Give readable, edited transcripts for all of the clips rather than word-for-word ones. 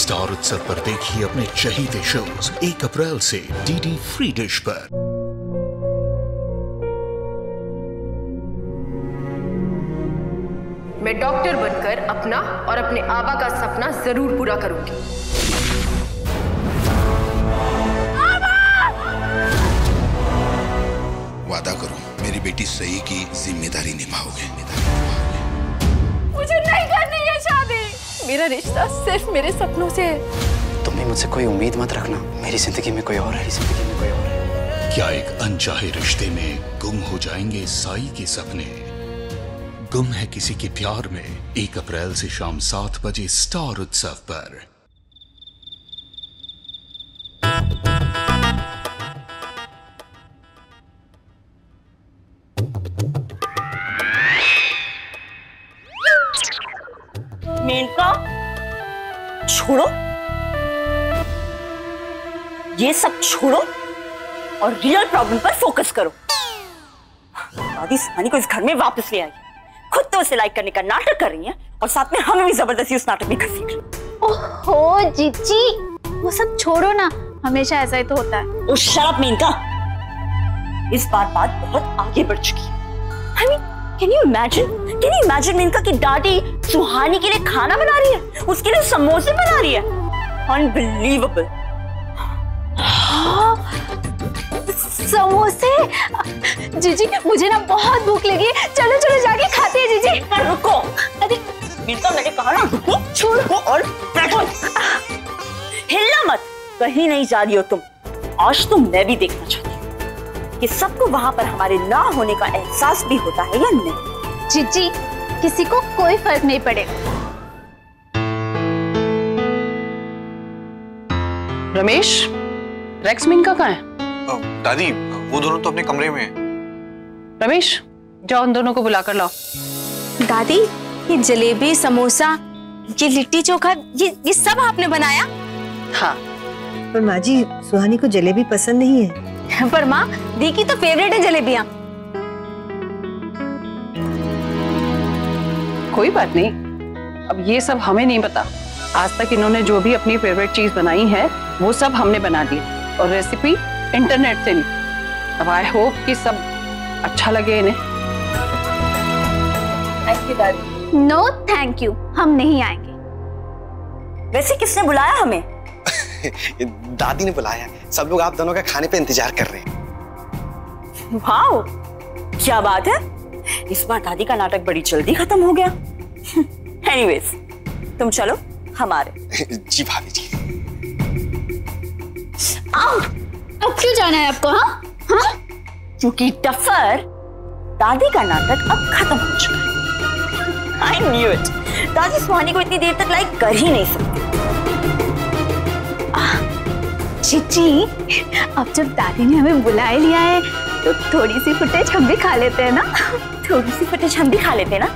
Star उत्सव पर देखिए अपने चहीते शोज 1 अप्रैल से डीडी फ्री डिश पर। मैं डॉक्टर बनकर अपना और अपने आबा का सपना जरूर पूरा करूंगी। वादा करो मेरी बेटी सही की जिम्मेदारी निभाओगे। मुझे नहीं करनी है शादी। मेरा रिश्ता सिर्फ मेरे सपनों से है। तुम भी मुझसे कोई उम्मीद मत रखना। मेरी जिंदगी में कोई और है, जिंदगी में कोई और है। क्या एक अनचाहे रिश्ते में गुम हो जाएंगे साई के सपने? गुम है किसी के प्यार में 1 अप्रैल से शाम 7 बजे स्टार उत्सव पर। मेनका छोड़ो, ये सब छोड़ो और रियल प्रॉब्लम पर फोकस करो। दादी सुहानी को इस घर में वापस ले आई, खुद तो उसे लाइक करने का नाटक कर रही है और साथ में हमें भी जबरदस्ती उस नाटक में घसीट रही। ओहो जीजी, वो सब छोड़ो ना, हमेशा ऐसा ही तो होता है। ओ शट अप मेनका, इस बार बात बहुत आगे बढ़ चुकी है। I mean, Can you imagine Maneka की दादी सुहानी के लिए खाना बना रही है, उसके लिए समोसे बना रही है। Unbelievable। समोसे? जीजी मुझे ना बहुत भूख लगी है, चलो चलो जाके खाते हैं जीजी। रुको, अरे मेनका मैंने कहा ना रुको, छोड़ो और बैठो। हिलना मत, कहीं नहीं जा रही हो तुम। आज तो मैं भी देखना चाहती हूँ कि सबको वहां पर हमारे ना होने का एहसास भी होता है या नहीं। जीजी किसी को कोई फर्क नहीं पड़ेगा। रमेश, रेक्स मिनका कहाँ है? दादी वो दोनों तो अपने कमरे में हैं। रमेश जाओ उन दोनों को बुला कर लाओ। दादी ये जलेबी, समोसा, ये लिट्टी चोखा, ये सब आपने बनाया? हाँ। पर माँ जी सुहानी को जलेबी पसंद नहीं है। पर माँ दी की तो फेवरेट है जलेबियां। कोई बात नहीं, अब ये सब हमें नहीं पता। आज तक इन्होंने जो भी अपनी फेवरेट चीज बनाई है वो सब हमने बना दी और रेसिपी इंटरनेट से ली। अब आई होप कि सब अच्छा लगे इन्हें। थैंक यू दादी। नो थैंक यू, हम नहीं आएंगे। वैसे किसने बुलाया हमें? दादी ने बुलाया है। सब लोग आप दोनों का खाने पे इंतजार कर रहे हैं। वाओ, क्या बात है। इस बार दादी का नाटक बड़ी जल्दी खत्म हो गया। एनीवेज, तुम चलो हमारे। जी भाभी जी। आओ, अब क्यों जाना है आपको? हाँ हाँ, क्योंकि टफर दादी का नाटक अब खत्म हो चुका है। I knew it. दादी सुहानी को इतनी देर तक लाइक कर ही नहीं सकती। जीजी अब जब दादी ने हमें बुला लिया है तो थोड़ी सी फुटेज हम भी खा लेते हैं ना। थोड़ी सी फुटेज हम भी खा लेते हैं ना।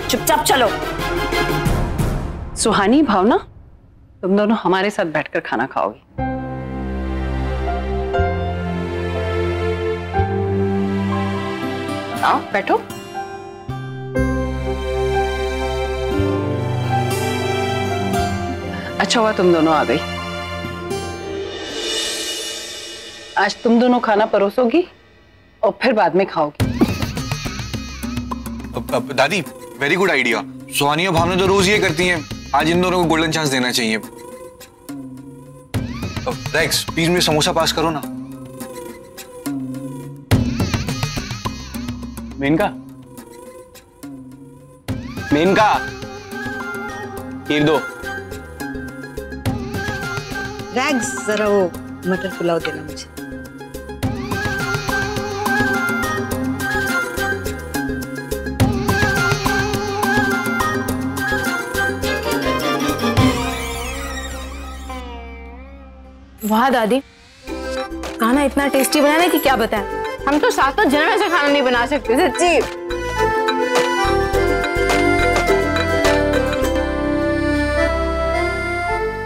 चुपचाप चलो। सुहानी, भावना, तुम दोनों हमारे साथ बैठकर खाना खाओगी। आओ बैठो। अच्छा हुआ तुम दोनों आ गई। आज तुम दोनों खाना परोसोगी और फिर बाद में खाओगी। दादी वेरी गुड आइडिया। सुहानी और भावना तो रोज ये करती हैं, आज इन दोनों को गोल्डन चांस देना चाहिए। रेक्स प्लीज मुझे समोसा पास करो ना। मेनका, मेनका खीर दो। रैग्स जरा वो मटर पुलाव देना मुझे। वाह दादी, खाना इतना टेस्टी बनाना कि क्या बताएं। हम तो 7 जन्म ऐसा खाना नहीं बना सकते सच्ची।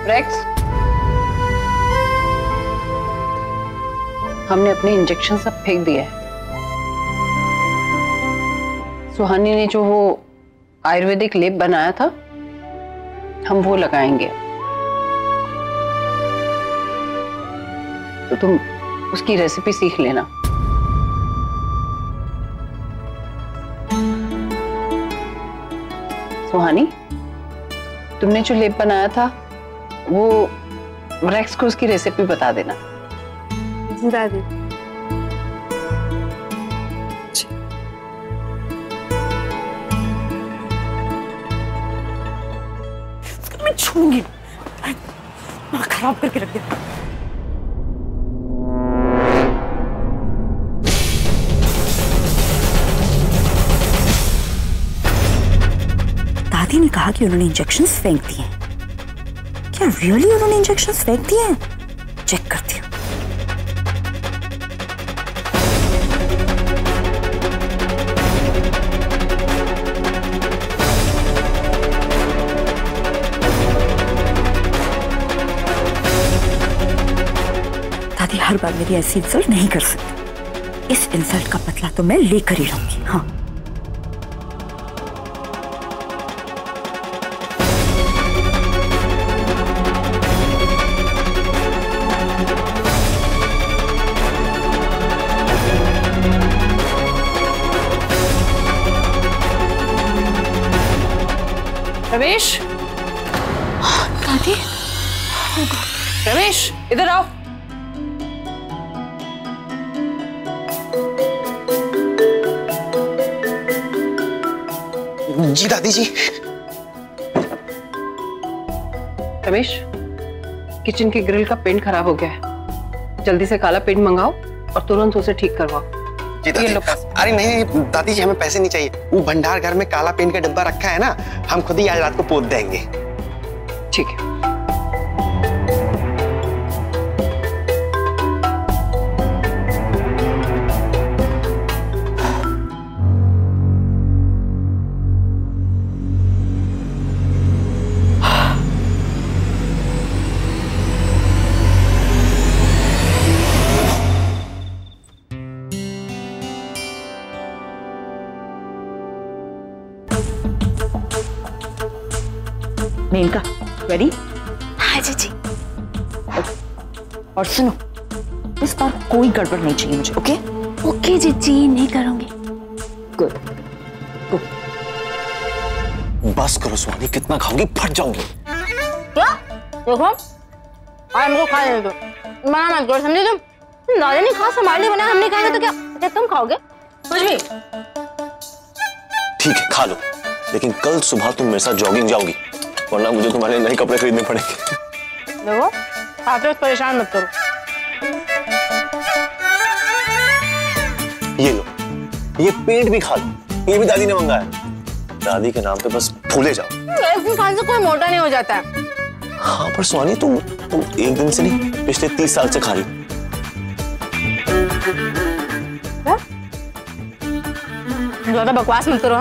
रेक्स, हमने अपने इंजेक्शन सब फेंक दिए हैं। सुहानी ने जो वो आयुर्वेदिक लेप बनाया था हम वो लगाएंगे तो तुम उसकी रेसिपी सीख लेना। सुहानी, तुमने जो लेप बनाया था वो रेक्स को उसकी रेसिपी बता देना। जी दादी। मैं छूंगी, खराब करके रख दिया। दादी ने कहा कि उन्होंने इंजेक्शंस फेंक दिए हैं। क्या रियली उन्होंने इंजेक्शंस फेंक दिए हैं? चेक करती हूँ। दादी हर बार मेरी ऐसी इंसल्ट नहीं कर सकती। इस इंसल्ट का बदला तो मैं लेकर ही रहूंगी। हाँ, रमेश, दादी, रमेश इधर आओ। जी दादी जी। रमेश, किचन की ग्रिल का पेंट खराब हो गया है, जल्दी से काला पेंट मंगाओ और तुरंत उसे ठीक करवाओ। जी दादी। अरे नहीं दादी जी, हमें पैसे नहीं चाहिए। वो भंडार घर में काला पेंट का डब्बा रखा है ना, हम खुद ही आज रात को पोत देंगे। ठीक है। मेनका, रेडी? हाँ जीजी। और सुनो, इस बार कोई गड़बड़ नहीं चाहिए मुझे, ओके? ओके जीजी, नहीं करूंगी। गुड। बस करो सुहानी, कितना खाओगी? फट जाओगी। क्या? देखो, आज हमको खा लेने दो। मना मत करो, समझे तुम? दादी ने खा हमारे लिए बनाया, हमने खाया तो क्या तुम खाओगे? कुछ भी। ठीक है, खा लो, लेकिन कल सुबह तुम मेरे साथ जॉगिंग जाओगी, वरना मुझे तुम्हारे नए कपड़े खरीदने पड़ेंगे। देखो, खाते वक्त परेशान मत करो। ये लो, ये पेंट भी खा लो, ये भी दादी ने मंगाया। दादी के नाम पे बस भूले जाओ। एक दिन खाने से कोई मोटा नहीं हो जाता है। हाँ पर सुहानी, तुम एक दिन से नहीं, पिछले 30 साल से खा रही। ज्यादा बकवास मत करो।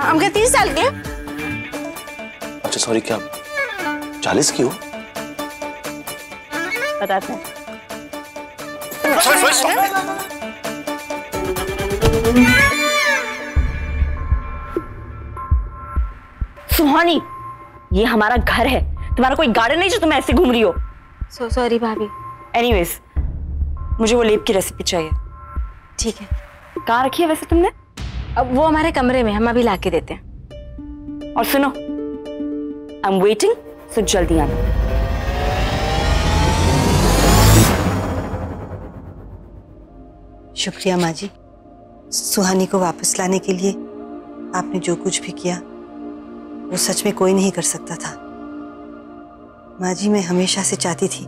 हम क्या 30 साल के? अच्छा सॉरी, क्या 40 की हो? बताते हैं। सुहानी, ये हमारा घर है, तुम्हारा कोई गार्डन नहीं जो तुम ऐसे घूम रही हो। सो सॉरी भाभी। एनीवेज, मुझे वो लेप की रेसिपी चाहिए। ठीक है। कहाँ रखी है वैसे तुमने? अब वो हमारे कमरे में, हम अभी लाके देते हैं। और सुनो, आई एम वेटिंग, सो जल्दी आना। शुक्रिया माँ जी, सुहानी को वापस लाने के लिए आपने जो कुछ भी किया वो सच में कोई नहीं कर सकता था। माँ जी, मैं हमेशा से चाहती थी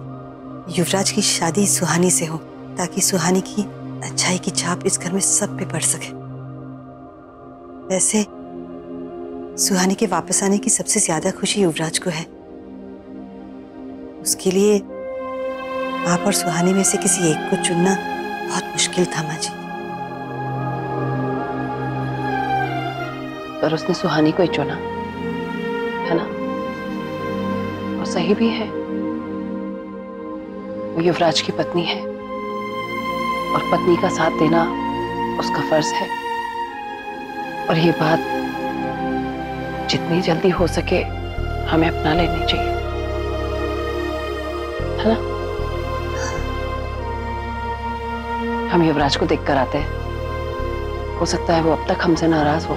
युवराज की शादी सुहानी से हो, ताकि सुहानी की अच्छाई की छाप इस घर में सब पे पड़ सके। वैसे सुहानी के वापस आने की सबसे ज्यादा खुशी युवराज को है। उसके लिए आप और सुहानी में से किसी एक को चुनना बहुत मुश्किल था माँ जी। पर उसने सुहानी को ही चुना, है ना? और सही भी है, वो युवराज की पत्नी है और पत्नी का साथ देना उसका फर्ज है। और ये बात जितनी जल्दी हो सके हमें अपना लेनी चाहिए, है ना? हम युवराज को देख कर आते हैं, हो सकता है वो अब तक हमसे नाराज हो।